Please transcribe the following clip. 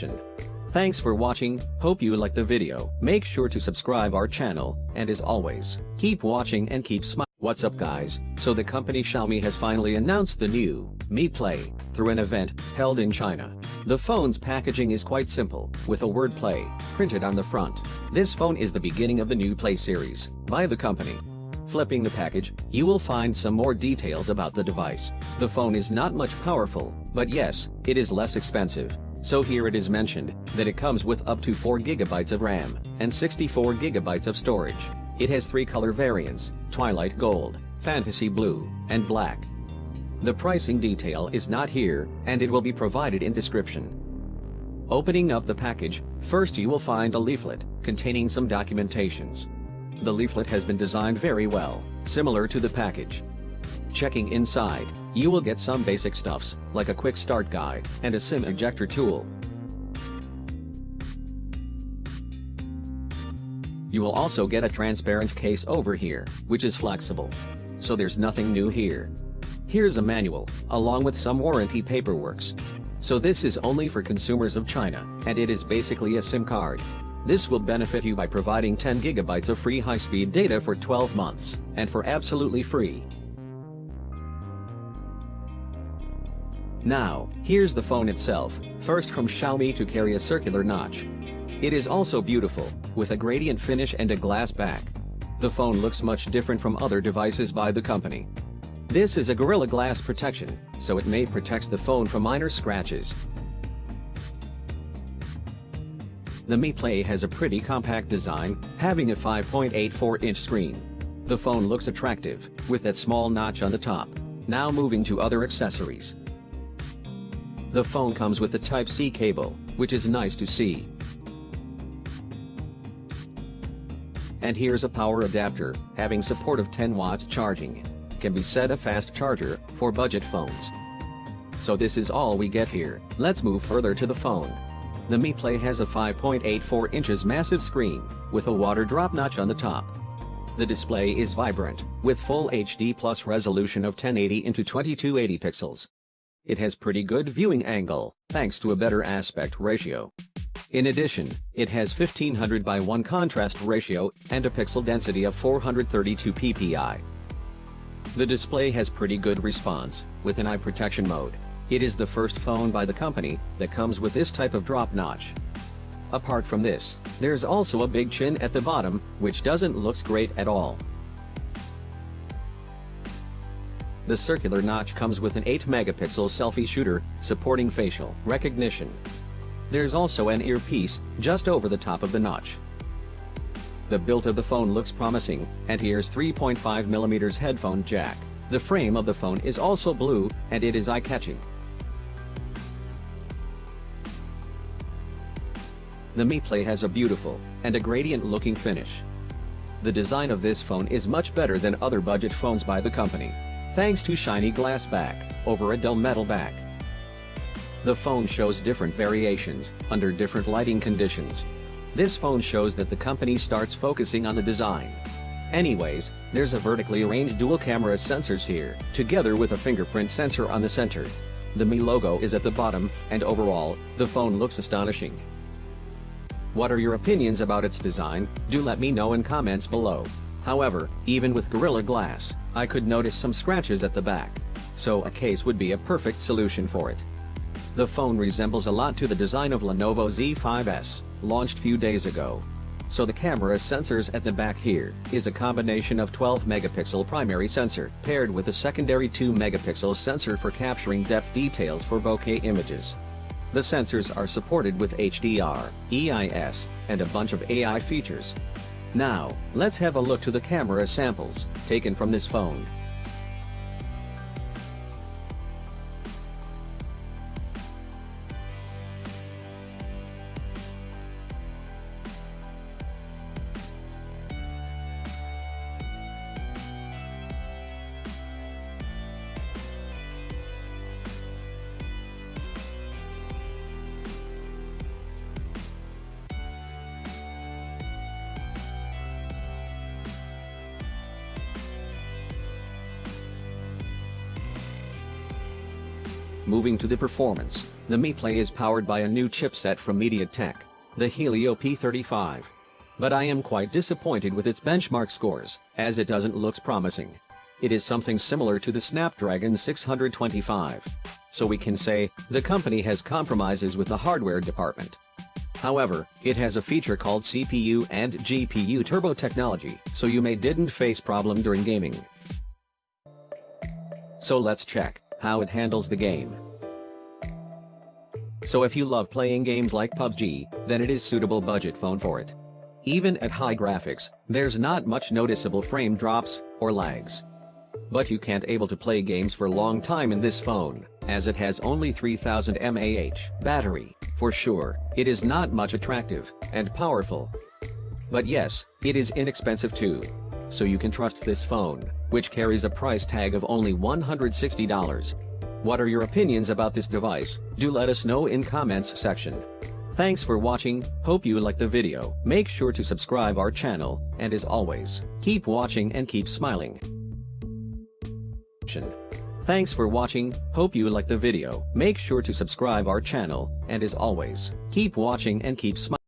description. Thanks for watching, hope you liked the video. Make sure to subscribe our channel, and as always, keep watching and keep smiling. What's up guys, so the company Xiaomi has finally announced the new Mi Play through an event held in China. The phone's packaging is quite simple, with a word play printed on the front. This phone is the beginning of the new Play series by the company. Flipping the package, you will find some more details about the device. The phone is not much powerful, but yes, it is less expensive. So here it is mentioned that it comes with up to 4 GB of RAM and 64 GB of storage. It has 3 color variants: Twilight Gold, Fantasy Blue, and Black. The pricing detail is not here, and it will be provided in description. Opening up the package, first you will find a leaflet containing some documentations. The leaflet has been designed very well, similar to the package. Checking inside, you will get some basic stuffs, like a quick start guide and a SIM ejector tool. You will also get a transparent case over here, which is flexible. So there's nothing new here. Here's a manual, along with some warranty paperworks. So this is only for consumers of China, and it is basically a SIM card. This will benefit you by providing 10 GB of free high-speed data for 12 months, and for absolutely free. Now, here's the phone itself, first from Xiaomi to carry a circular notch. It is also beautiful, with a gradient finish and a glass back. The phone looks much different from other devices by the company. This is a Gorilla Glass protection, so it may protect the phone from minor scratches. The Mi Play has a pretty compact design, having a 5.84-inch screen. The phone looks attractive, with that small notch on the top. Now moving to other accessories. The phone comes with a Type-C cable, which is nice to see. And here's a power adapter, having support of 10 watts charging. Can be set a fast charger, for budget phones. So this is all we get here. Let's move further to the phone. The Mi Play has a 5.84 inches massive screen, with a water drop notch on the top. The display is vibrant, with full HD plus resolution of 1080 into 2280 pixels. It has pretty good viewing angle, thanks to a better aspect ratio. In addition, it has 1500 by 1 contrast ratio, and a pixel density of 432 ppi. The display has pretty good response, with an eye protection mode. It is the first phone by the company that comes with this type of drop notch. Apart from this, there's also a big chin at the bottom, which doesn't look great at all. The circular notch comes with an 8-megapixel selfie shooter, supporting facial recognition. There's also an earpiece, just over the top of the notch. The build of the phone looks promising, and here's 3.5mm headphone jack. The frame of the phone is also blue, and it is eye-catching. The Mi Play has a beautiful, and a gradient-looking finish. The design of this phone is much better than other budget phones by the company, thanks to shiny glass back, over a dull metal back. The phone shows different variations, under different lighting conditions. This phone shows that the company starts focusing on the design. Anyways, there's a vertically arranged dual camera sensors here, together with a fingerprint sensor on the center. The Mi logo is at the bottom, and overall, the phone looks astonishing. What are your opinions about its design? Do let me know in comments below. However, even with Gorilla Glass, I could notice some scratches at the back. So a case would be a perfect solution for it. The phone resembles a lot to the design of Lenovo Z5S, launched few days ago. So the camera sensors at the back here is a combination of 12-megapixel primary sensor paired with a secondary 2-megapixel sensor for capturing depth details for bokeh images. The sensors are supported with HDR, EIS, and a bunch of AI features. Now, let's have a look to the camera samples taken from this phone. Moving to the performance, The Mi Play is powered by a new chipset from MediaTek, the Helio P35. But I am quite disappointed with its benchmark scores, as it doesn't look promising. It is something similar to the Snapdragon 625. So we can say, the company has compromises with the hardware department. However, it has a feature called CPU and GPU turbo technology, so you didn't face problem during gaming. So let's check how it handles the game. So if you love playing games like PUBG, then it is suitable budget phone for it. Even at high graphics, there's not much noticeable frame drops or lags. But you can't able to play games for a long time in this phone, as it has only 3000 mAh battery. For sure, it is not much attractive and powerful. But yes, it is inexpensive too. So you can trust this phone, which carries a price tag of only $160. What are your opinions about this device? Do let us know in comments section. Thanks for watching, hope you liked the video. Make sure to subscribe our channel, and as always, keep watching and keep smiling. Thanks for watching, hope you liked the video. Make sure to subscribe our channel, and as always, keep watching and keep smiling.